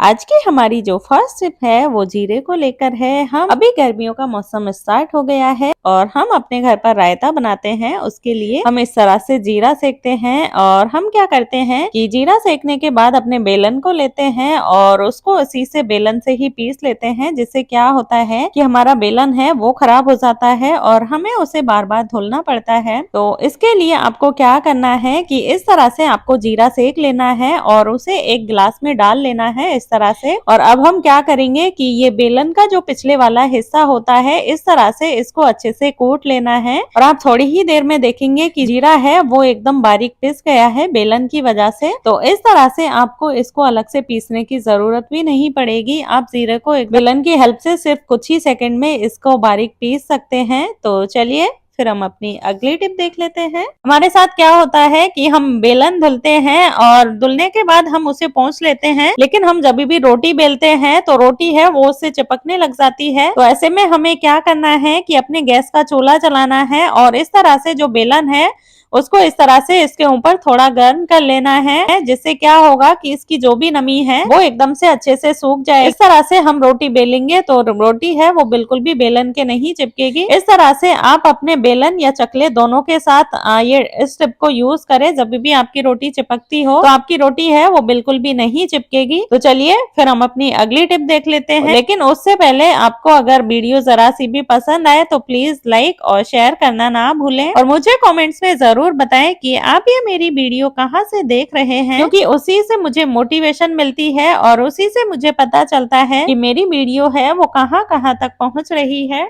आज की हमारी जो फर्स्ट टिप है वो जीरे को लेकर है। हम अभी गर्मियों का मौसम स्टार्ट हो गया है और हम अपने घर पर रायता बनाते हैं। उसके लिए हम इस तरह से जीरा सेकते हैं और हम क्या करते हैं कि जीरा सेकने के बाद अपने बेलन को लेते हैं और उसको उसी से बेलन से ही पीस लेते हैं, जिससे क्या होता है कि हमारा बेलन है वो खराब हो जाता है और हमें उसे बार बार धुलना पड़ता है। तो इसके लिए आपको क्या करना है कि इस तरह से आपको जीरा सेक लेना है और उसे एक गिलास में डाल लेना है इस तरह से। और अब हम क्या करेंगे कि ये बेलन का जो पिछले वाला हिस्सा होता है इस तरह से इसको अच्छे से कूट लेना है और आप थोड़ी ही देर में देखेंगे कि जीरा है वो एकदम बारीक पिस गया है बेलन की वजह से। तो इस तरह से आपको इसको अलग से पीसने की जरूरत भी नहीं पड़ेगी। आप जीरे को एक बेलन की हेल्प से सिर्फ कुछ ही सेकंड में इसको बारीक पीस सकते हैं। तो चलिए फिर हम अपनी अगली टिप देख लेते हैं। हमारे साथ क्या होता है कि हम बेलन धुलते हैं और धुलने के बाद हम उसे पोंछ लेते हैं, लेकिन हम जब भी रोटी बेलते हैं तो रोटी है वो उससे चिपकने लग जाती है। तो ऐसे में हमें क्या करना है कि अपने गैस का चूल्हा जलाना है और इस तरह से जो बेलन है उसको इस तरह से इसके ऊपर थोड़ा गर्म कर लेना है, जिससे क्या होगा कि इसकी जो भी नमी है वो एकदम से अच्छे से सूख जाए। इस तरह से हम रोटी बेलेंगे तो रोटी है वो बिल्कुल भी बेलन के नहीं चिपकेगी। इस तरह से आप अपने बेलन या चकले दोनों के साथ ये इस टिप को यूज करें। जब भी आपकी रोटी चिपकती हो तो आपकी रोटी है वो बिल्कुल भी नहीं चिपकेगी। तो चलिए फिर हम अपनी अगली टिप देख लेते हैं, लेकिन उससे पहले आपको अगर वीडियो जरा सी भी पसंद आए तो प्लीज लाइक और शेयर करना ना भूलें और मुझे कमेंट्स में जरूर बताएं कि आप ये मेरी वीडियो कहाँ से देख रहे हैं, क्योंकि उसी से मुझे मोटिवेशन मिलती है और उसी से मुझे पता चलता है कि मेरी वीडियो है वो कहाँ कहाँ तक पहुँच रही है।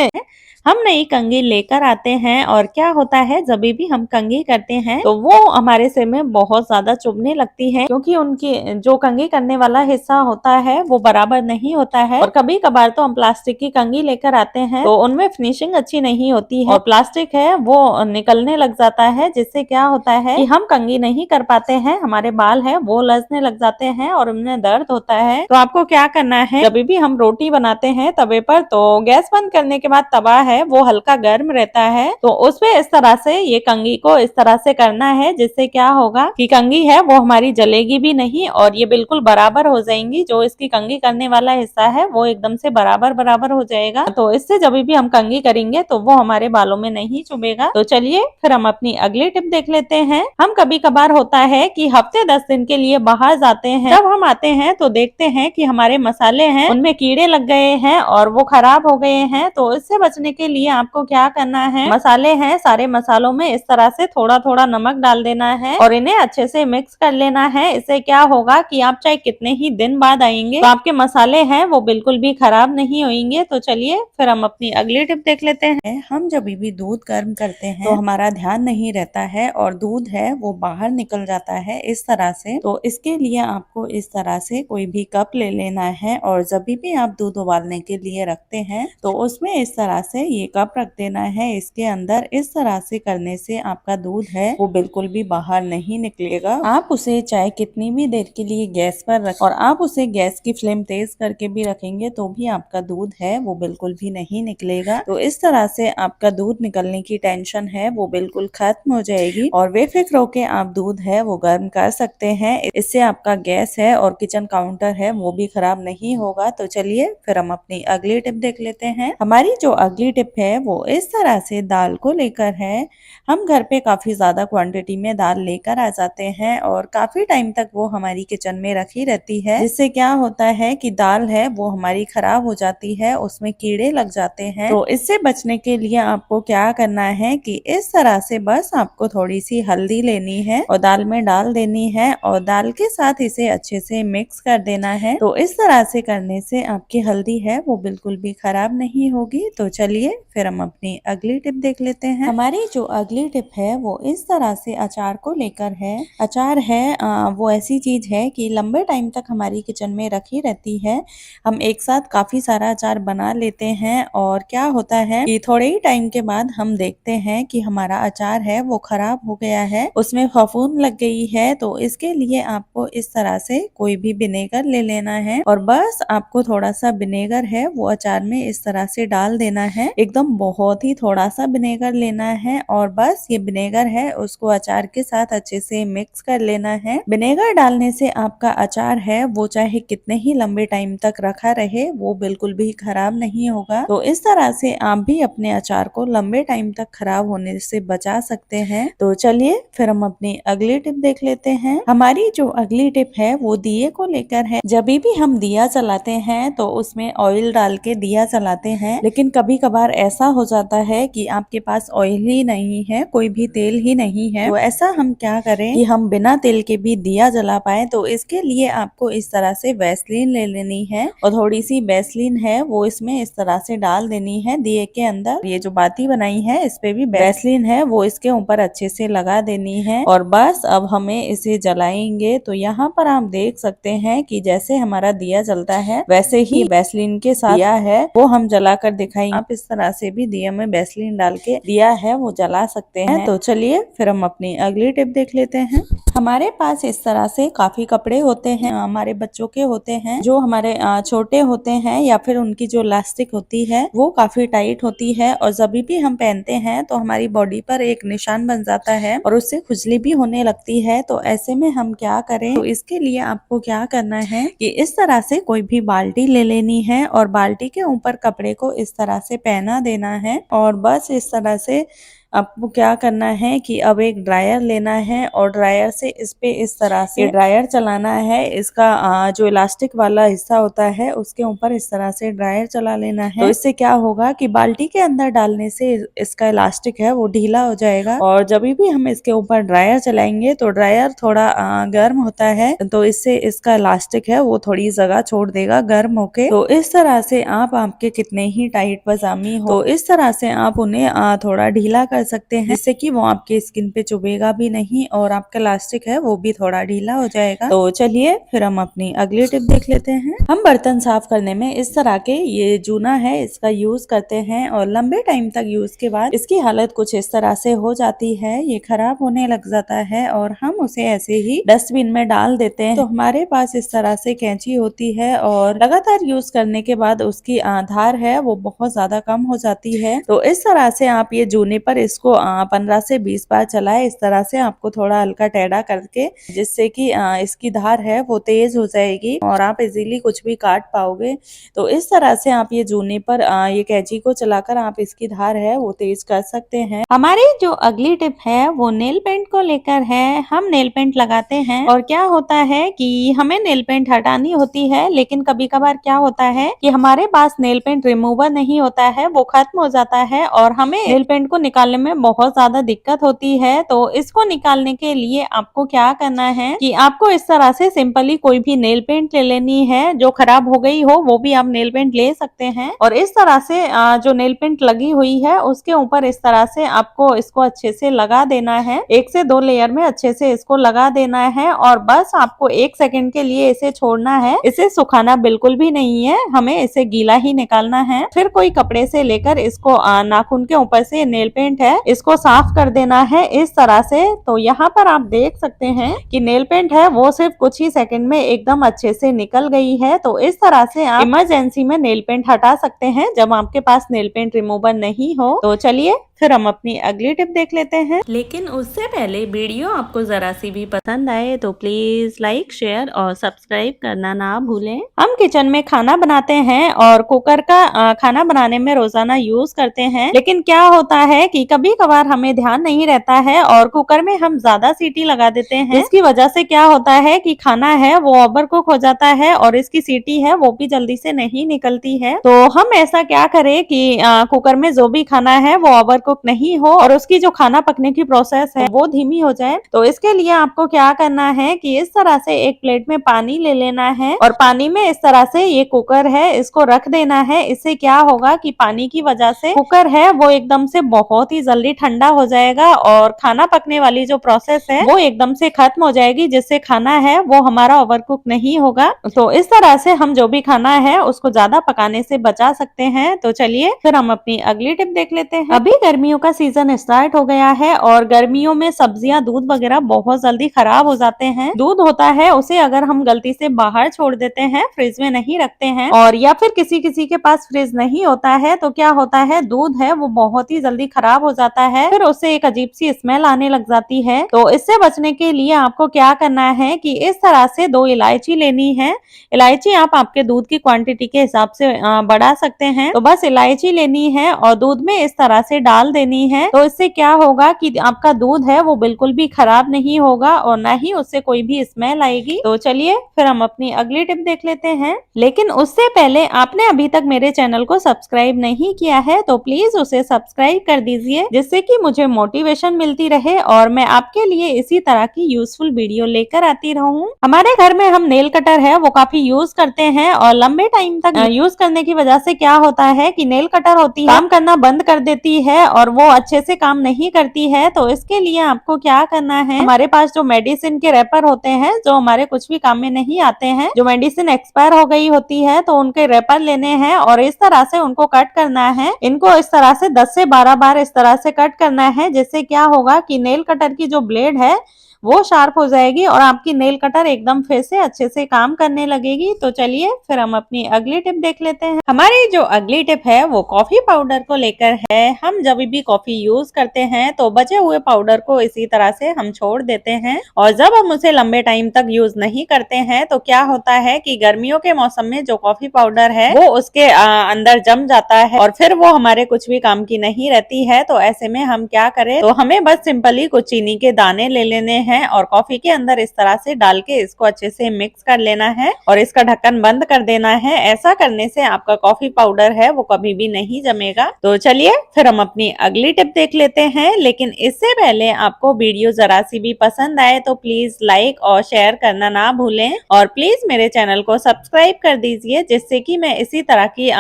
हम नई कंघी लेकर आते हैं और क्या होता है जब भी हम कंघी करते हैं तो वो हमारे सिर में बहुत ज्यादा चुभने लगती है, क्योंकि उनकी जो कंघी करने वाला हिस्सा होता है वो बराबर नहीं होता है। और कभी कभार तो हम प्लास्टिक की कंघी लेकर आते हैं तो उनमें फिनिशिंग अच्छी नहीं होती है और प्लास्टिक है वो निकलने लग जाता है, जिससे क्या होता है कि हम कंघी नहीं कर पाते हैं, हमारे बाल है वो लसने लग जाते हैं और उनमें दर्द होता है। तो आपको क्या करना है, जब भी हम रोटी बनाते हैं तवे पर तो गैस बंद करने के बाद तवा है वो हल्का गर्म रहता है, तो उसमें इस तरह से ये कंघी को इस तरह से करना है, जिससे क्या होगा कि कंघी है वो हमारी जलेगी भी नहीं और ये बिल्कुल बराबर हो जाएंगी। जो इसकी कंघी करने वाला हिस्सा है वो एकदम से बराबर बराबर हो जाएगा। तो इससे जब भी हम कंघी करेंगे तो वो हमारे बालों में नहीं चुभेगा। तो चलिए फिर हम अपनी अगली टिप देख लेते हैं। हम कभी कभार होता है कि हफ्ते 10 दिन के लिए बाहर जाते हैं, जब हम आते हैं तो देखते हैं कि हमारे मसाले हैं उनमें कीड़े लग गए हैं और वो खराब हो गए हैं। तो इससे बचने के लिए आपको क्या करना है, मसाले हैं सारे मसालों में इस तरह से थोड़ा थोड़ा नमक डाल देना है और इन्हें अच्छे से मिक्स कर लेना है। इससे क्या होगा कि आप चाहे कितने ही दिन बाद आएंगे तो आपके मसाले हैं वो बिल्कुल भी खराब नहीं होंगे। तो चलिए फिर हम अपनी अगली टिप देख लेते हैं। हम जब भी दूध गर्म करते हैं तो हमारा ध्यान नहीं रहता है और दूध है वो बाहर निकल जाता है इस तरह से। तो इसके लिए आपको इस तरह से कोई भी कप ले लेना है और जब भी आप दूध उबालने के लिए रखते हैं तो उसमें इस तरह से ये कप रख देना है। इसके अंदर इस तरह से करने से आपका दूध है वो बिल्कुल भी बाहर नहीं निकलेगा। आप उसे चाहे कितनी भी देर के लिए गैस पर रख और आप उसे गैस की फ्लेम तेज करके भी रखेंगे तो भी आपका दूध है वो बिल्कुल भी नहीं निकलेगा। तो इस तरह से आपका दूध निकलने की टेंशन है वो बिल्कुल खत्म हो जाएगी और बेफिक्र होके आप दूध है वो गर्म कर सकते हैं। इससे आपका गैस है और किचन काउंटर है वो भी खराब नहीं होगा। तो चलिए फिर हम अपनी अगली टिप देख लेते हैं। हमारी जो अगली टिप है वो इस तरह से दाल को लेकर है। हम घर पे काफी ज्यादा क्वांटिटी में दाल लेकर आ जाते हैं और काफी टाइम तक वो हमारी किचन में रखी रहती है, जिससे क्या होता है कि दाल है वो हमारी खराब हो जाती है, उसमें कीड़े लग जाते हैं। तो इससे बचने के लिए आपको क्या करना है कि इस तरह से बस आपको थोड़ी सी हल्दी लेनी है और दाल में डाल देनी है और दाल के साथ इसे अच्छे से मिक्स कर देना है। तो इस तरह से करने से आपकी हल्दी है वो बिल्कुल भी खराब नहीं होगी। तो चलिए फिर हम अपनी अगली टिप देख लेते हैं। हमारी जो अगली टिप है वो इस तरह से अचार को लेकर है। अचार है वो ऐसी चीज है कि लंबे टाइम तक हमारी किचन में रखी रहती है। हम एक साथ काफी सारा अचार बना लेते हैं और क्या होता है कि थोड़े ही टाइम के बाद हम देखते हैं कि हमारा अचार है वो खराब हो गया है, उसमें फफूंद लग गई है, तो इसके लिए आपको इस तरह से कोई भी विनेगर ले लेना है और बस आपको थोड़ा सा विनेगर है वो अचार में इस तरह से डाल देना है। एकदम बहुत ही थोड़ा सा विनेगर लेना है और बस ये विनेगर है उसको अचार के साथ अच्छे से मिक्स कर लेना है। विनेगर डालने से आपका अचार है वो चाहे कितने ही लंबे टाइम तक रखा रहे वो बिल्कुल भी खराब नहीं होगा। तो इस तरह से आप भी अपने अचार को लंबे टाइम तक खराब होने से बचा सकते हैं। तो चलिए फिर हम अपनी अगली टिप देख लेते हैं। हमारी जो अगली टिप है वो दिए को लेकर है। जब भी हम दिया जलाते हैं तो उसमें ऑयल डाल के दिया जलाते हैं, लेकिन कभी कभार ऐसा हो जाता है कि आपके पास ऑयल ही नहीं है, कोई भी तेल ही नहीं है। तो ऐसा हम क्या करें कि हम बिना तेल के भी दिया जला पाए। तो इसके लिए आपको इस तरह से वैसलीन ले लेनी है और थोड़ी सी वैसलीन है वो इसमें इस तरह से डाल देनी है दिए के अंदर। ये जो बाती बनाई है इस पे भी वैसलीन है वो इसके ऊपर अच्छे से लगा देनी है और बस अब हमें इसे जलाएंगे। तो यहाँ पर आप देख सकते हैं कि जैसे हमारा दिया जलता है वैसे ही वैसलीन के साथ दिया है वो हम जला कर दिखाएंगे। आप इस तरह से भी दिया में वैसलीन डाल के दिया है वो जला सकते हैं। तो चलिए फिर हम अपनी अगली टिप देख लेते हैं। हमारे पास इस तरह से काफी कपड़े होते हैं, हमारे बच्चों के होते हैं जो हमारे छोटे होते हैं या फिर उनकी जो इलास्टिक होती है वो काफी टाइट होती है और जब भी हम पहनते हैं तो हमारी बॉडी पर एक निशान बन जाता है और उससे खुजली भी होने लगती है। तो ऐसे में हम क्या करें, तो इसके लिए आपको क्या करना है कि इस तरह से कोई भी बाल्टी ले लेनी है और बाल्टी के ऊपर कपड़े को इस तरह से पहना देना है और बस इस तरह से आपको क्या करना है कि अब एक ड्रायर लेना है और ड्रायर से इस पे इस तरह से ड्रायर चलाना है। इसका जो इलास्टिक वाला हिस्सा होता है उसके ऊपर इस तरह से ड्रायर चला लेना है। तो इससे क्या होगा कि बाल्टी के अंदर डालने से इसका इलास्टिक है वो ढीला हो जाएगा और जब भी हम इसके ऊपर ड्रायर चलाएंगे तो ड्रायर थोड़ा गर्म होता है तो इससे इसका इलास्टिक है वो थोड़ी जगह छोड़ देगा गर्म होके। तो इस तरह से आप आपके कितने ही टाइट पजामी हो तो इस तरह से आप उन्हें थोड़ा ढीला कर सकते हैं जिससे कि वो आपके स्किन पे चुभेगा भी नहीं और आपका इलास्टिक है वो भी थोड़ा ढीला हो जाएगा। तो चलिए फिर हम अपनी अगली टिप देख लेते हैं। हम बर्तन साफ करने में इस तरह के ये जूना है इसका यूज करते हैं और लंबे टाइम तक यूज के बाद इसकी हालत कुछ इस तरह से हो जाती है, ये खराब होने लग जाता है और हम उसे ऐसे ही डस्टबिन में डाल देते हैं। तो हमारे पास इस तरह से कैंची होती है और लगातार यूज करने के बाद उसकी धार है वो बहुत ज्यादा कम हो जाती है। तो इस तरह से आप ये जूने पर इसको 15 से 20 बार चलाए। इस तरह से आपको थोड़ा हल्का टेढ़ा करके जिससे कि इसकी धार है वो तेज हो जाएगी और आप इजीली कुछ भी काट पाओगे। तो इस तरह से आप ये जूने पर ये कैंची को चलाकर आप इसकी धार है वो तेज कर सकते हैं। हमारी जो अगली टिप है वो नेल पेंट को लेकर है। हम नेल पेंट लगाते हैं और क्या होता है कि हमें नेल पेंट हटानी होती है, लेकिन कभी कभार क्या होता है कि हमारे पास नेल पेंट रिमूवर नहीं होता है, वो खत्म हो जाता है और हमें नेल पेंट को निकालने में बहुत ज्यादा दिक्कत होती है। तो इसको निकालने के लिए आपको क्या करना है कि आपको इस तरह से सिंपली कोई भी नेल पेंट ले लेनी है, जो खराब हो गई हो वो भी आप नेल पेंट ले सकते हैं और इस तरह से जो नेल पेंट लगी हुई है उसके ऊपर इस तरह से आपको इसको अच्छे से लगा देना है। 1 से 2 लेयर में अच्छे से इसको लगा देना है और बस आपको 1 सेकंड के लिए इसे छोड़ना है, इसे सुखाना बिल्कुल भी नहीं है, हमें इसे गीला ही निकालना है। फिर कोई कपड़े से लेकर इसको नाखून के ऊपर से नेल पेंट है इसको साफ कर देना है इस तरह से। तो यहाँ पर आप देख सकते हैं कि नेल पेंट है वो सिर्फ कुछ ही सेकंड में एकदम अच्छे से निकल गई है। तो इस तरह से आप इमरजेंसी में नेल पेंट हटा सकते हैं जब आपके पास नेल पेंट रिमूवर नहीं हो। तो चलिए फिर हम अपनी अगली टिप देख लेते हैं, लेकिन उससे पहले वीडियो आपको जरा सी भी पसंद आए तो प्लीज लाइक शेयर और सब्सक्राइब करना ना भूलें। हम किचन में खाना बनाते हैं और कुकर का खाना बनाने में रोजाना यूज करते हैं, लेकिन क्या होता है कि कभी कभार हमें ध्यान नहीं रहता है और कुकर में हम ज्यादा सीटी लगा देते हैं, जिसकी वजह से क्या होता है कि खाना है वो ओवर कुक हो जाता है और इसकी सीटी है वो भी जल्दी से नहीं निकलती है। तो हम ऐसा क्या करें कि कुकर में जो भी खाना है वो ओवर कुक नहीं हो और उसकी जो खाना पकने की प्रोसेस है वो धीमी हो जाए। तो इसके लिए आपको क्या करना है कि इस तरह से एक प्लेट में पानी ले लेना है और पानी में इस तरह से ये कुकर है इसको रख देना है। इससे क्या होगा कि पानी की वजह से कुकर है वो एकदम से बहुत ही जल्दी ठंडा हो जाएगा और खाना पकने वाली जो प्रोसेस है वो एकदम से खत्म हो जाएगी, जिससे खाना है वो हमारा ओवरकुक नहीं होगा। तो इस तरह से हम जो भी खाना है उसको ज्यादा पकाने से बचा सकते हैं। तो चलिए फिर हम अपनी अगली टिप देख लेते हैं। अभी गर्मी गर्मियों का सीजन स्टार्ट हो गया है और गर्मियों में सब्जियां, दूध वगैरह बहुत जल्दी खराब हो जाते हैं। दूध होता है उसे अगर हम गलती से बाहर छोड़ देते हैं, फ्रिज में नहीं रखते हैं, और या फिर किसी किसी के पास फ्रिज नहीं होता है, तो क्या होता है दूध है वो बहुत ही जल्दी खराब हो जाता है, फिर उससे एक अजीब सी स्मेल आने लग जाती है। तो इससे बचने के लिए आपको क्या करना है कि इस तरह से 2 इलायची लेनी है। इलायची आप आपके दूध की क्वांटिटी के हिसाब से बढ़ा सकते हैं। तो बस इलायची लेनी है और दूध में इस तरह से डाल देनी है। तो इससे क्या होगा कि आपका दूध है वो बिल्कुल भी खराब नहीं होगा और ना ही उससे कोई भी स्मेल आएगी। तो चलिए फिर हम अपनी अगली टिप देख लेते हैं। लेकिन उससे पहले आपने अभी तक मेरे चैनल को सब्सक्राइब नहीं किया है तो प्लीज उसे सब्सक्राइब कर दीजिए, जिससे कि मुझे मोटिवेशन मिलती रहे और मैं आपके लिए इसी तरह की यूजफुल वीडियो लेकर आती रहूं। हमारे घर में हम नेल कटर है वो काफी यूज करते हैं और लंबे टाइम तक यूज करने की वजह से क्या होता है कि नेल कटर होती है काम करना बंद कर देती है और वो अच्छे से काम नहीं करती है। तो इसके लिए आपको क्या करना है, हमारे पास जो मेडिसिन के रैपर होते हैं जो हमारे कुछ भी काम में नहीं आते हैं, जो मेडिसिन एक्सपायर हो गई होती है, तो उनके रैपर लेने हैं और इस तरह से उनको कट करना है। इनको इस तरह से 10 से 12 बार इस तरह से कट करना है, जिससे क्या होगा कि नेल कटर की जो ब्लेड है वो शार्प हो जाएगी और आपकी नेल कटर एकदम फिर से अच्छे से काम करने लगेगी। तो चलिए फिर हम अपनी अगली टिप देख लेते हैं। हमारी जो अगली टिप है वो कॉफी पाउडर को लेकर है। हम जब भी कॉफी यूज करते हैं तो बचे हुए पाउडर को इसी तरह से हम छोड़ देते हैं और जब हम उसे लंबे टाइम तक यूज नहीं करते हैं तो क्या होता है कि गर्मियों के मौसम में जो कॉफी पाउडर है वो उसके अंदर जम जाता है और फिर वो हमारे कुछ भी काम की नहीं रहती है। तो ऐसे में हम क्या करें, तो हमें बस सिंपली कुछ चीनी के दाने ले लेने हैं और कॉफी के अंदर इस तरह से डाल के इसको अच्छे से मिक्स कर लेना है और इसका ढक्कन बंद कर देना है। ऐसा करने से आपका कॉफी पाउडर है वो कभी भी नहीं जमेगा। तो चलिए फिर हम अपनी अगली टिप देख लेते हैं। लेकिन इससे पहले आपको वीडियो जरा सी भी पसंद आए तो प्लीज लाइक और शेयर करना ना भूलें और प्लीज मेरे चैनल को सब्सक्राइब कर दीजिए, जिससे कि मैं इसी तरह की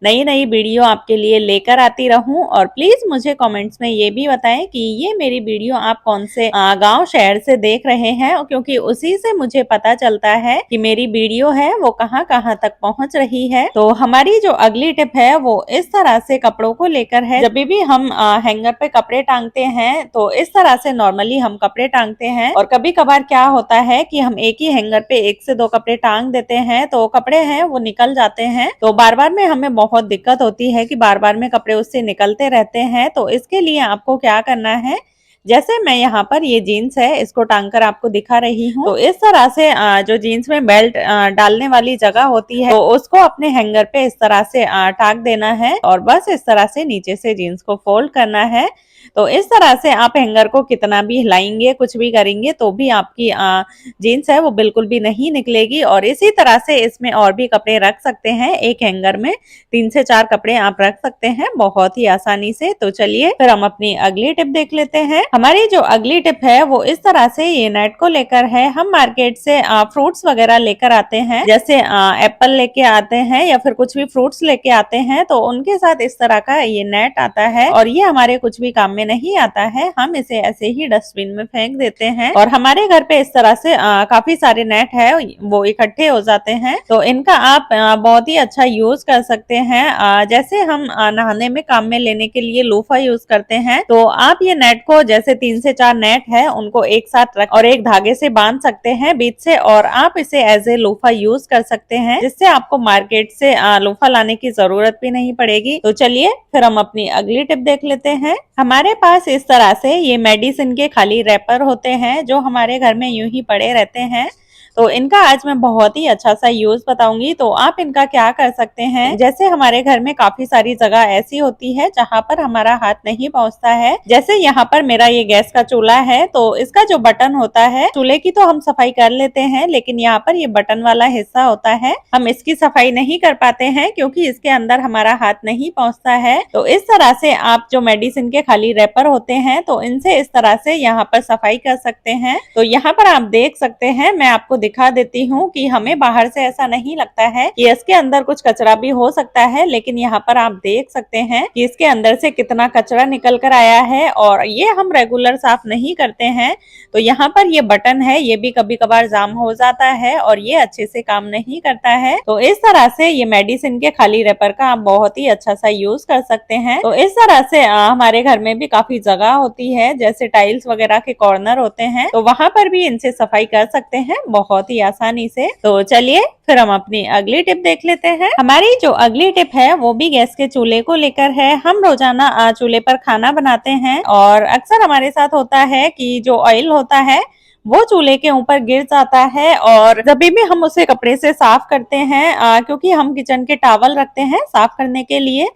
नई नई वीडियो आपके लिए लेकर आती रहूं। और प्लीज मुझे कमेंट्स में ये भी बताएं कि ये मेरी वीडियो आप कौन से गांव शहर से देख रहे हैं, क्योंकि उसी से मुझे पता चलता है कि मेरी वीडियो है वो कहां कहां तक पहुंच रही है। तो हमारी जो अगली टिप है वो इस तरह से कपड़ों को लेकर है। जब भी हम हैंगर पे कपड़े टांगते हैं तो इस तरह से नॉर्मली हम कपड़े टांगते हैं और कभी कभार क्या होता है कि हम एक ही हैंगर पे 1 से 2 कपड़े टांग देते हैं तो कपड़े हैं वो निकल जाते हैं। तो बार बार में हमें बहुत दिक्कत होती है कि बार बार में कपड़े उससे निकलते रहते हैं। तो इसके लिए आपको क्या करना है, जैसे मैं यहाँ पर ये जीन्स है इसको टांग कर आपको दिखा रही हूँ, तो इस तरह से जो जीन्स में बेल्ट डालने वाली जगह होती है तो उसको अपने हैंगर पे इस तरह से टांग देना है और बस इस तरह से नीचे से जीन्स को फोल्ड करना है। तो इस तरह से आप हैंगर को कितना भी हिलाएंगे, कुछ भी करेंगे तो भी आपकी जीन्स है वो बिल्कुल भी नहीं निकलेगी। और इसी तरह से इसमें और भी कपड़े रख सकते हैं। एक हैंगर में 3 से 4 कपड़े आप रख सकते हैं बहुत ही आसानी से। तो चलिए फिर हम अपनी अगली टिप देख लेते हैं। हमारी जो अगली टिप है वो इस तरह से ये नेट को लेकर है। हम मार्केट से फ्रूट्स वगैरह लेकर आते हैं, जैसे एप्पल लेके आते हैं या फिर कुछ भी फ्रूट्स लेके आते हैं, तो उनके साथ इस तरह का ये नेट आता है और ये हमारे कुछ भी काम में नहीं आता है। हम इसे ऐसे ही डस्टबिन में फेंक देते हैं और हमारे घर पे इस तरह से काफी सारे नेट है वो इकट्ठे हो जाते हैं। तो इनका आप बहुत ही अच्छा यूज कर सकते हैं। जैसे हम नहाने में काम में लेने के लिए लोफा यूज करते हैं, तो आप ये नेट को जैसे 3 से 4 नेट है उनको एक साथ रख और एक धागे से बांध सकते हैं बीच से और आप इसे एज ए लोफा यूज कर सकते हैं, जिससे आपको मार्केट से लोफा लाने की जरूरत भी नहीं पड़ेगी। तो चलिए फिर हम अपनी अगली टिप देख लेते हैं। हमारे पास इस तरह से ये मेडिसिन के खाली रैपर होते हैं जो हमारे घर में यूं ही पड़े रहते हैं। तो इनका आज मैं बहुत ही अच्छा सा यूज बताऊंगी। तो आप इनका क्या कर सकते हैं, जैसे हमारे घर में काफी सारी जगह ऐसी होती है जहाँ पर हमारा हाथ नहीं पहुँचता है। जैसे यहाँ पर मेरा ये गैस का चूल्हा है, तो इसका जो बटन होता है, चूल्हे की तो हम सफाई कर लेते हैं, लेकिन यहाँ पर ये बटन वाला हिस्सा होता है हम इसकी सफाई नहीं कर पाते हैं क्योंकि इसके अंदर हमारा हाथ नहीं पहुँचता है। तो इस तरह से आप जो मेडिसिन के खाली रैपर होते हैं तो इनसे इस तरह से यहाँ पर सफाई कर सकते हैं। तो यहाँ पर आप देख सकते हैं, मैं आपको दिखा देती हूँ कि हमें बाहर से ऐसा नहीं लगता है कि इसके अंदर कुछ कचरा भी हो सकता है, लेकिन यहाँ पर आप देख सकते हैं कि इसके अंदर से कितना कचरा निकल कर आया है और ये हम रेगुलर साफ नहीं करते हैं। तो यहाँ पर ये बटन है, ये भी कभी कभार जाम हो जाता है और ये अच्छे से काम नहीं करता है। तो इस तरह से ये मेडिसिन के खाली रैपर का आप बहुत ही अच्छा सा यूज कर सकते हैं। तो इस तरह से हमारे घर में भी काफी जगह होती है, जैसे टाइल्स वगैरह के कॉर्नर होते हैं, तो वहां पर भी इनसे सफाई कर सकते हैं बहुत ही आसानी से। तो चलिए फिर हम अपनी अगली टिप देख लेते हैं। हमारी जो अगली टिप है वो भी गैस के चूल्हे को लेकर है। हम रोजाना चूल्हे पर खाना बनाते हैं और अक्सर हमारे साथ होता है कि जो ऑयल होता है वो चूल्हे के ऊपर गिर जाता है और जब भी हम उसे कपड़े से साफ करते हैं, क्योंकि हम किचन के टॉवल रखते हैं साफ करने के लिए,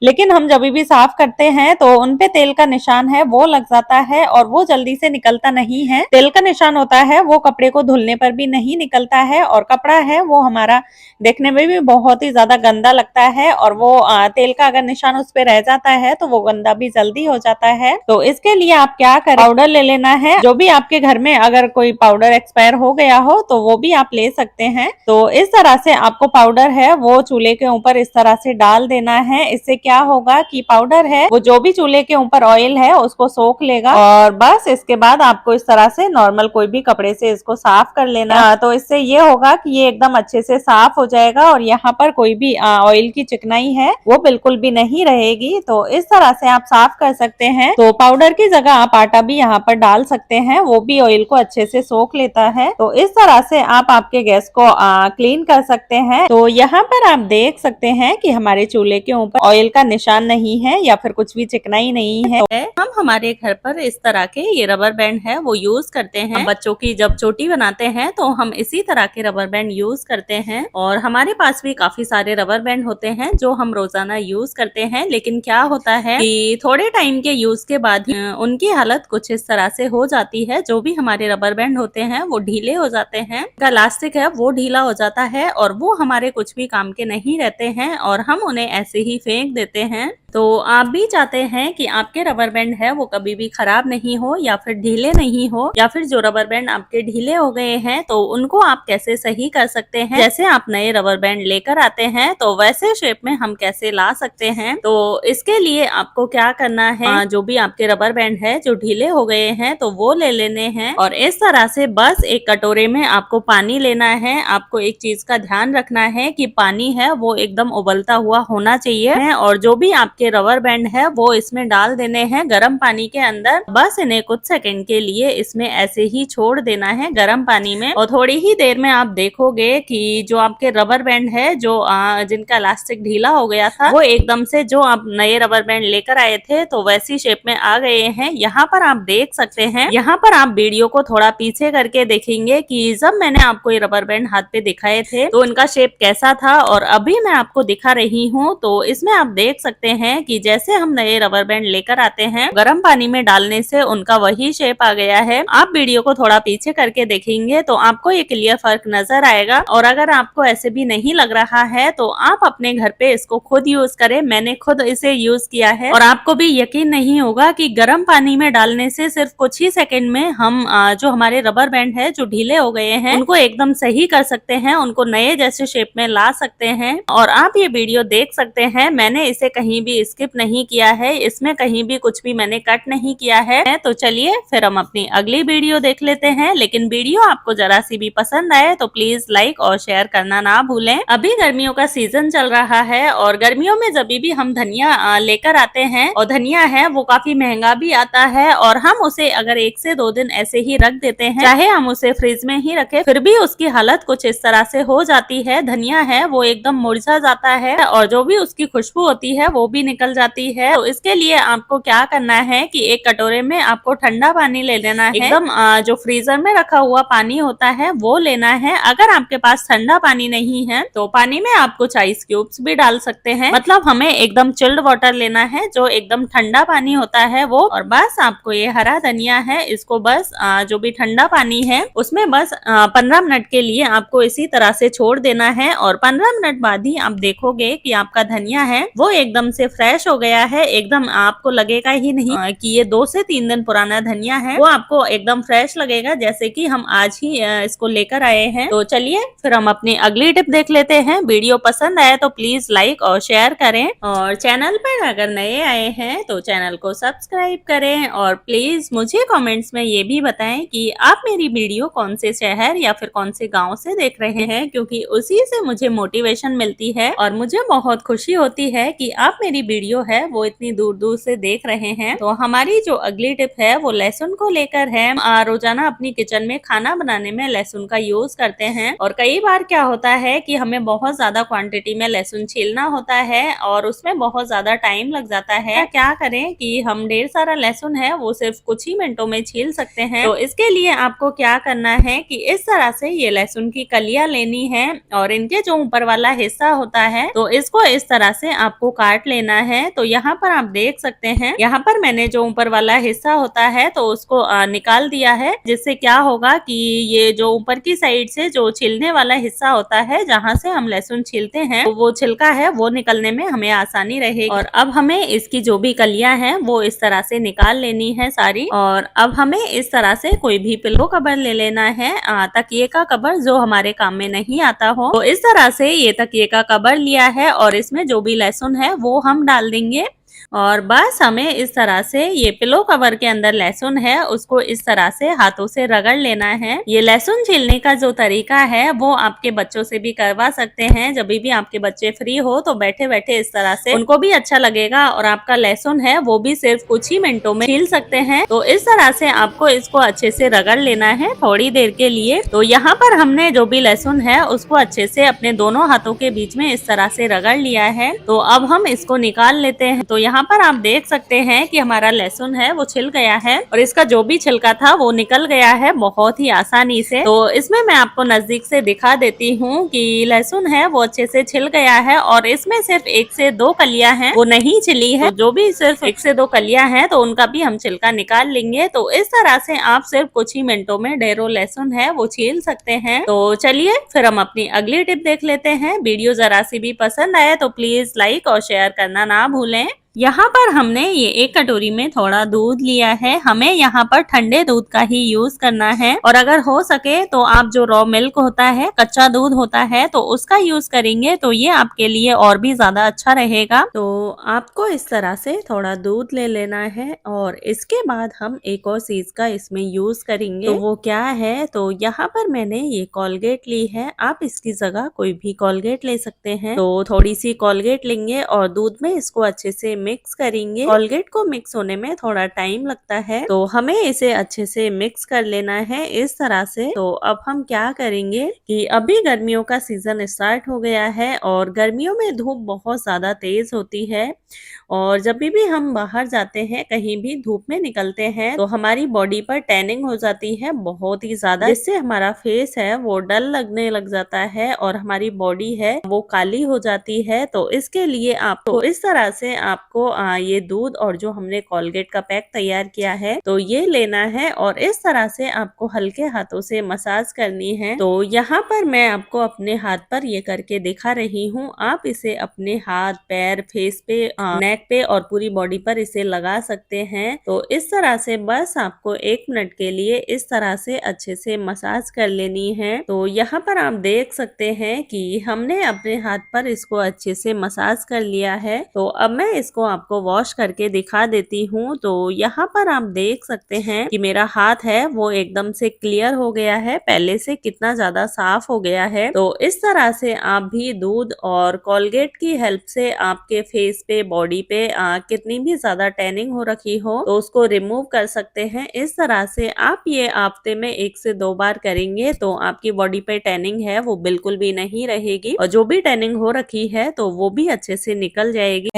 लेकिन हम जब भी साफ करते हैं तो उनपे तेल का निशान है वो लग जाता है और वो जल्दी से निकलता नहीं है। तेल का निशान होता है वो कपड़े को धुलने पर भी नहीं निकलता है और कपड़ा है वो हमारा देखने में भी बहुत ही ज्यादा गंदा लगता है और वो तेल का अगर निशान उस पर रह जाता है तो वो गंदा भी जल्दी हो जाता है। तो इसके लिए आप क्या करें, पाउडर ले लेना है। जो भी आपके घर में अगर कोई पाउडर एक्सपायर हो गया हो तो वो भी आप ले सकते हैं। तो इस तरह से आपको पाउडर है वो चूल्हे के ऊपर इस तरह से डाल देना है। इससे क्या होगा कि पाउडर है वो जो भी चूल्हे के ऊपर ऑयल है उसको सोख लेगा और बस इसके बाद आपको इस तरह से नॉर्मल कोई भी कपड़े से इसको साफ कर लेना। तो इससे ये होगा कि ये एकदम अच्छे से साफ हो जाएगा और यहाँ पर कोई भी ऑयल की चिकनाई है वो बिल्कुल भी नहीं रहेगी। तो इस तरह से आप साफ कर सकते हैं। तो पाउडर की जगह आप आटा भी यहाँ पर डाल सकते हैं, वो भी ऑयल को अच्छे से सोख लेता है। तो इस तरह से आप आपके गैस को क्लीन कर सकते हैं। तो यहाँ पर आप देख सकते हैं कि हमारे चूल्हे के ऊपर ऑयल का निशान नहीं है या फिर कुछ भी चिकनाई नहीं है। हम हमारे घर पर इस तरह के ये रबर बैंड है वो यूज करते हैं। बच्चों की जब चोटी बनाते हैं तो हम इसी तरह के रबर बैंड यूज करते हैं और हमारे पास भी काफी सारे रबर बैंड होते हैं जो हम रोजाना यूज करते हैं। लेकिन क्या होता है कि थोड़े टाइम के यूज के बाद ही उनकी हालत कुछ इस तरह से हो जाती है। जो भी हमारे रबर बैंड होते हैं वो ढीले हो जाते हैं, उनका इलास्टिक है वो ढीला हो जाता है और वो हमारे कुछ भी काम के नहीं रहते हैं और हम उन्हें ऐसे ही फेंक देते हैं। तो आप भी चाहते हैं कि आपके रबर बैंड है वो कभी भी खराब नहीं हो या फिर ढीले नहीं हो, या फिर जो रबर बैंड आपके ढीले हो गए हैं तो उनको आप कैसे सही कर सकते हैं। जैसे आप नए रबर बैंड लेकर आते हैं तो वैसे शेप में हम कैसे ला सकते हैं। तो इसके लिए आपको क्या करना है, जो भी आपके रबर बैंड है जो ढीले हो गए हैं तो वो ले लेने हैं और इस तरह से बस एक कटोरे में आपको पानी लेना है। आपको एक चीज का ध्यान रखना है कि पानी है वो एकदम उबलता हुआ होना चाहिए और जो भी आपके रबर बैंड है वो इसमें डाल देने हैं गर्म पानी के अंदर। बस इन्हें कुछ सेकंड के लिए इसमें ऐसे ही छोड़ देना है गर्म पानी में और थोड़ी ही देर में आप देखोगे कि जो आपके रबर बैंड है जो जिनका इलास्टिक ढीला हो गया था वो एकदम से जो आप नए रबर बैंड लेकर आए थे तो वैसी शेप में आ गए हैं। यहाँ पर आप देख सकते हैं, यहाँ पर आप वीडियो को थोड़ा पीछे करके देखेंगे कि जब मैंने आपको ये रबर बैंड हाथ पे दिखाए थे तो उनका शेप कैसा था और अभी मैं आपको दिखा रही हूँ। तो इसमें आप देख सकते हैं कि जैसे हम नए रबर बैंड लेकर आते हैं गर्म पानी में डालने से उनका वही शेप आ गया है। आप वीडियो को थोड़ा पीछे करके देखेंगे तो आपको ये क्लियर फर्क नजर आएगा और अगर आपको ऐसे भी नहीं लग रहा है तो आप अपने घर पे इसको खुद यूज करें। मैंने खुद इसे यूज किया है और आपको भी यकीन नहीं होगा कि गर्म पानी में डालने से सिर्फ कुछ ही सेकंड में हम जो हमारे रबर बैंड है जो ढीले हो गए हैं उनको एकदम सही कर सकते हैं, उनको नए जैसे शेप में ला सकते हैं। और आप ये वीडियो देख सकते हैं, मैंने इसे कहीं भी स्किप नहीं किया है, इसमें कहीं भी कुछ भी मैंने कट नहीं किया है। तो चलिए फिर हम अपनी अगली वीडियो देख लेते हैं। लेकिन वीडियो आपको जरा सी भी पसंद आए तो प्लीज लाइक और शेयर करना ना भूलें। अभी गर्मियों का सीजन चल रहा है और गर्मियों में जब भी हम धनिया लेकर आते हैं और धनिया है वो काफी महंगा भी आता है और हम उसे अगर 1 से 2 दिन ऐसे ही रख देते हैं, चाहे हम उसे फ्रिज में ही रखें, फिर भी उसकी हालत कुछ इस तरह से हो जाती है। धनिया है वो एकदम मुरझा जाता है और जो भी उसकी खुशबू होती है वो भी निकल जाती है। तो इसके लिए आपको क्या करना है कि एक कटोरे में आपको ठंडा पानी ले लेना है, एकदम जो फ्रीजर में रखा हुआ पानी होता है वो लेना है। अगर आपके पास ठंडा पानी नहीं है तो पानी में आप कुछ आइस क्यूब्स भी डाल सकते हैं, मतलब हमें एकदम चिल्ड वाटर लेना है जो एकदम ठंडा पानी होता है वो। और बस आपको ये हरा धनिया है इसको बस जो भी ठंडा पानी है उसमें बस 15 मिनट के लिए आपको इसी तरह से छोड़ देना है और 15 मिनट बाद ही आप देखोगे कि आपका धनिया है वो एकदम से फ्रेश हो गया है, एकदम आपको लगेगा ही नहीं कि ये 2 से 3 दिन पुराना धनिया है, वो आपको एकदम फ्रेश लगेगा जैसे कि हम आज ही इसको लेकर आए हैं। तो चलिए फिर हम अपनी अगली टिप देख लेते हैं। वीडियो पसंद आए तो प्लीज लाइक और शेयर करें, और चैनल पर अगर नए आए हैं तो चैनल को सब्सक्राइब करें, और प्लीज मुझे कमेंट्स में ये भी बताएं कि आप मेरी वीडियो कौन से शहर या फिर कौन से गांव से देख रहे हैं, क्योंकि उसी से मुझे मोटिवेशन मिलती है और मुझे बहुत खुशी होती है कि आप मेरी वीडियो है वो इतनी दूर दूर से देख रहे हैं। तो हमारी जो अगली टिप है वो लहसुन को लेकर है। रोजाना अपनी किचन में खाना बनाने में लहसुन का यूज करते हैं, और कई बार क्या होता है कि हमें बहुत ज्यादा क्वांटिटी में लहसुन छीलना होता है और उसमें बहुत ज्यादा टाइम लग जाता है। क्या करें कि हम ढेर सारा लहसुन है वो सिर्फ कुछ ही मिनटों में छील सकते हैं। तो इसके लिए आपको क्या करना है कि इस तरह से ये लहसुन की कलियां लेनी है, और इनके जो ऊपर वाला हिस्सा होता है तो इसको इस तरह से आपको काट लेना है। तो यहाँ पर आप देख सकते हैं, यहाँ पर मैंने जो ऊपर वाला हिस्सा होता है तो उसको निकाल दिया है, जिससे क्या होगा कि ये जो ऊपर की साइड से जो छिलने वाला हिस्सा होता है, जहाँ से हम लहसुन छीलते हैं, तो वो छिलका है वो निकलने में हमें आसानी रहेगी। और अब हमें इसकी जो भी कलियां हैं वो इस तरह से निकाल लेनी है सारी। और अब हमें इस तरह से कोई भी पिलो कवर ले लेना है, तकिए का कवर जो हमारे काम में नहीं आता हो। तो इस तरह से ये तकिए का कवर लिया है और इसमें जो भी लहसुन है वो हम डाल देंगे, और बस हमें इस तरह से ये पिलो कवर के अंदर लहसुन है उसको इस तरह से हाथों से रगड़ लेना है। ये लहसुन छीलने का जो तरीका है वो आपके बच्चों से भी करवा सकते हैं। जब भी आपके बच्चे फ्री हो तो बैठे बैठे इस तरह से उनको भी अच्छा लगेगा, और आपका लहसुन है वो भी सिर्फ कुछ ही मिनटों में छील सकते हैं। तो इस तरह से आपको इसको अच्छे से रगड़ लेना है थोड़ी देर के लिए। तो यहाँ पर हमने जो भी लहसुन है उसको अच्छे से अपने दोनों हाथों के बीच में इस तरह से रगड़ लिया है। तो अब हम इसको निकाल लेते हैं। तो यहाँ पर आप देख सकते हैं कि हमारा लहसुन है वो छिल गया है, और इसका जो भी छिलका था वो निकल गया है बहुत ही आसानी से। तो इसमें मैं आपको नजदीक से दिखा देती हूँ कि लहसुन है वो अच्छे से छिल गया है, और इसमें सिर्फ 1 से 2 कलियां हैं वो नहीं छिली है। तो जो भी सिर्फ 1 से 2 कलियां हैं तो उनका भी हम छिलका निकाल लेंगे। तो इस तरह से आप सिर्फ कुछ ही मिनटों में ढेरों लहसुन है वो छील सकते हैं। तो चलिए फिर हम अपनी अगली टिप देख लेते हैं। वीडियो जरा सी भी पसंद आए तो प्लीज लाइक और शेयर करना ना भूलें। यहाँ पर हमने ये 1 कटोरी में थोड़ा दूध लिया है। हमें यहाँ पर ठंडे दूध का ही यूज करना है, और अगर हो सके तो आप जो रॉ मिल्क होता है, कच्चा दूध होता है, तो उसका यूज करेंगे तो ये आपके लिए और भी ज्यादा अच्छा रहेगा। तो आपको इस तरह से थोड़ा दूध ले लेना है, और इसके बाद हम एक और चीज का इसमें यूज करेंगे। तो वो क्या है, तो यहाँ पर मैंने ये कोलगेट ली है। आप इसकी जगह कोई भी कोलगेट ले सकते हैं। तो थोड़ी सी कोलगेट लेंगे और दूध में इसको अच्छे से मिक्स करेंगे। कोलगेट को मिक्स होने में थोड़ा टाइम लगता है, तो हमें इसे अच्छे से मिक्स कर लेना है इस तरह से। तो अब हम क्या करेंगे कि अभी गर्मियों का सीजन स्टार्ट हो गया है, और गर्मियों में धूप बहुत ज्यादा तेज होती है, और जब भी हम बाहर जाते हैं कहीं भी धूप में निकलते हैं तो हमारी बॉडी पर टैनिंग हो जाती है बहुत ही ज्यादा, जिससे हमारा फेस है वो डल लगने लग जाता है और हमारी बॉडी है वो काली हो जाती है। तो इसके लिए आपको इस तरह से आपको ये दूध और जो हमने कोलगेट का पैक तैयार किया है तो ये लेना है, और इस तरह से आपको हल्के हाथों से मसाज करनी है। तो यहाँ पर मैं आपको अपने हाथ पर ये करके दिखा रही हूँ। आप इसे अपने हाथ, पैर, फेस पे, नेक पे और पूरी बॉडी पर इसे लगा सकते हैं। तो इस तरह से बस आपको 1 मिनट के लिए इस तरह से अच्छे से मसाज कर लेनी है। तो यहाँ पर आप देख सकते हैं कि हमने अपने हाथ पर इसको अच्छे से मसाज कर लिया है। तो अब मैं इसको आपको वॉश करके दिखा देती हूँ। तो यहाँ पर आप देख सकते हैं कि मेरा हाथ है वो एकदम से क्लियर हो गया है, पहले से कितना ज्यादा साफ हो गया है। तो इस तरह से आप भी दूध और कोलगेट की हेल्प से आपके फेस पे, बॉडी पे कितनी भी ज्यादा टैनिंग हो रखी हो तो उसको रिमूव कर सकते हैं। इस तरह से आप ये हफ्ते में 1 से 2 बार करेंगे तो आपकी बॉडी पे टैनिंग है वो बिल्कुल भी नहीं रहेगी, और जो भी टैनिंग हो रखी है तो वो भी अच्छे से निकल जाएगी।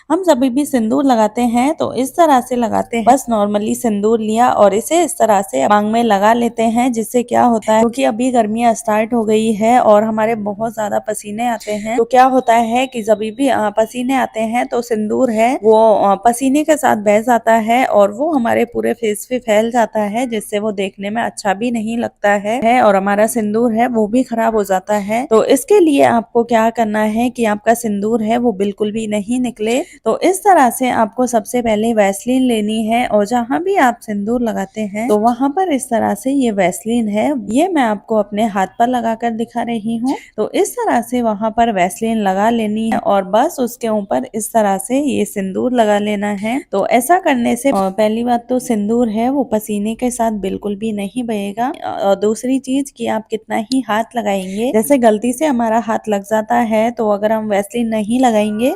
हम हम जब भी सिंदूर लगाते हैं तो इस तरह से लगाते हैं। बस नॉर्मली सिंदूर लिया और इसे इस तरह से मांग में लगा लेते हैं, जिससे क्या होता है, क्योंकि अभी गर्मियां स्टार्ट हो गई है और हमारे बहुत ज्यादा पसीने आते हैं, तो क्या होता है कि जब भी पसीने आते हैं तो सिंदूर है वो पसीने के साथ बह जाता है और वो हमारे पूरे फेस पे फैल जाता है, जिससे वो देखने में अच्छा भी नहीं लगता है और हमारा सिंदूर है वो भी खराब हो जाता है। तो इसके लिए आपको क्या करना है कि आपका सिंदूर है वो बिल्कुल भी नहीं निकले, तो इस तरह से आपको सबसे पहले वैसलीन लेनी है और जहाँ भी आप सिंदूर लगाते हैं तो वहाँ पर इस तरह से ये वैसलीन है, ये मैं आपको अपने हाथ पर लगा कर दिखा रही हूँ। तो इस तरह से वहाँ पर वैसलीन लगा लेनी है और बस उसके ऊपर इस तरह से ये सिंदूर लगा लेना है। तो ऐसा करने से पहली बात तो सिंदूर है वो पसीने के साथ बिल्कुल भी नहीं बहेगा और दूसरी चीज कि आप कितना ही हाथ लगाएंगे, जैसे गलती से हमारा हाथ लग जाता है तो अगर हम वैसलीन नहीं लगाएंगे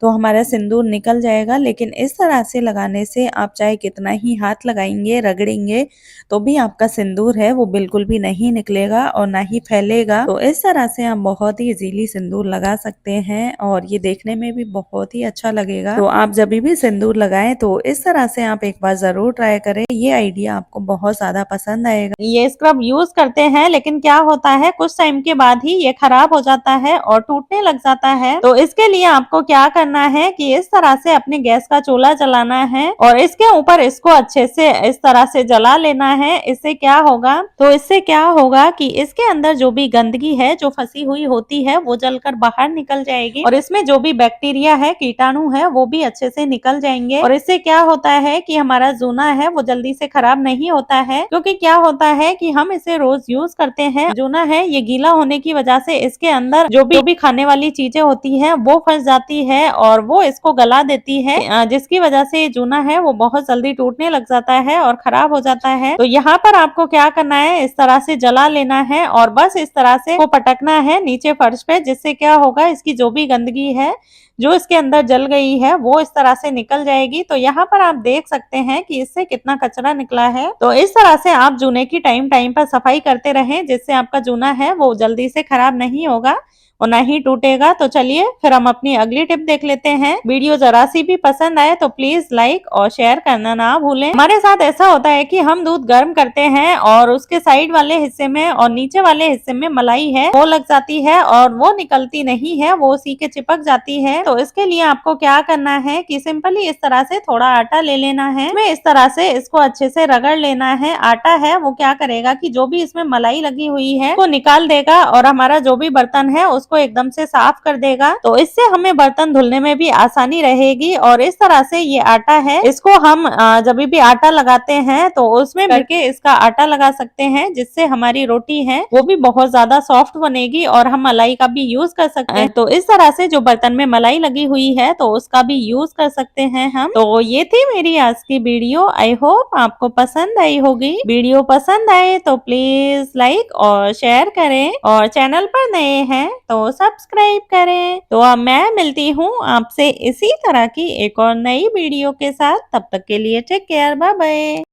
तो हमारा सिंदूर निकल जाएगा, लेकिन इस तरह से लगाने से आप चाहे कितना ही हाथ लगाएंगे रगड़ेंगे तो भी आपका सिंदूर है वो बिल्कुल भी नहीं निकलेगा और ना ही फैलेगा। तो इस तरह से आप बहुत ही इजीली सिंदूर लगा सकते हैं और ये देखने में भी बहुत ही अच्छा लगेगा। तो आप जब भी सिंदूर लगाएं तो इस तरह से आप एक बार जरूर ट्राई करें, ये आइडिया आपको बहुत ज्यादा पसंद आएगा। ये स्क्रब यूज करते हैं लेकिन क्या होता है कुछ टाइम के बाद ही ये खराब हो जाता है और टूटने लग जाता है। तो इसके लिए आपको क्या करना है कि इस तरह से अपने गैस का चूल्हा जलाना है और इसके ऊपर इसको अच्छे से इस तरह से जला लेना है। इससे क्या होगा, तो इससे क्या होगा कि इसके अंदर जो भी गंदगी है जो फंसी हुई होती है वो जलकर बाहर निकल जाएगी और इसमें जो भी बैक्टीरिया है कीटाणु है वो भी अच्छे से निकल जाएंगे। और इससे क्या होता है कि हमारा जूना है वो जल्दी से खराब नहीं होता है, क्योंकि क्या होता है कि हम इसे रोज यूज करते हैं। जूना है ये गीला होने की वजह से इसके अंदर जो भी खाने वाली चीजें होती है वो फंस जाती है और वो इसको गला देती है, जिसकी वजह से जूना है वो बहुत जल्दी टूटने लग जाता है और खराब हो जाता है। तो यहाँ पर आपको क्या करना है, इस तरह से जला लेना है और बस इस तरह से वो पटकना है नीचे फर्श पे, जिससे क्या होगा इसकी जो भी गंदगी है जो इसके अंदर जल गई है वो इस तरह से निकल जाएगी। तो यहाँ पर आप देख सकते हैं कि इससे कितना कचरा निकला है। तो इस तरह से आप जूने की टाइम टाइम पर सफाई करते रहें, जिससे आपका जूना है वो जल्दी से खराब नहीं होगा और ना ही टूटेगा। तो चलिए फिर हम अपनी अगली टिप देख लेते हैं। वीडियो जरा सी भी पसंद आए तो प्लीज लाइक और शेयर करना ना भूलें। हमारे साथ ऐसा होता है कि हम दूध गर्म करते हैं और उसके साइड वाले हिस्से में और नीचे वाले हिस्से में मलाई है वो लग जाती है और वो निकलती नहीं है, वो उसी के चिपक जाती है। तो इसके लिए आपको क्या करना है कि सिंपली इस तरह से थोड़ा आटा ले लेना है, इसमें इस तरह से इसको अच्छे से रगड़ लेना है। आटा है वो क्या करेगा कि जो भी इसमें मलाई लगी हुई है वो निकाल देगा और हमारा जो भी बर्तन है उसको एकदम से साफ कर देगा। तो इससे हमें बर्तन धुलने में भी आसानी रहेगी। और इस तरह से ये आटा है इसको हम जब भी आटा लगाते हैं तो उसमें करके इसका आटा लगा सकते हैं, जिससे हमारी रोटी है वो भी बहुत ज्यादा सॉफ्ट बनेगी और हम मलाई का भी यूज कर सकते हैं। तो इस तरह से जो बर्तन में मलाई लगी हुई है तो उसका भी यूज कर सकते हैं हम। तो ये थी मेरी आज की वीडियो, आई होप आपको पसंद आई होगी। वीडियो पसंद आए तो प्लीज लाइक और शेयर करें और चैनल पर नए हैं तो सब्सक्राइब करें। तो अब मैं मिलती हूँ आपसे इसी तरह की एक और नई वीडियो के साथ, तब तक के लिए टेक केयर, बाय बाय।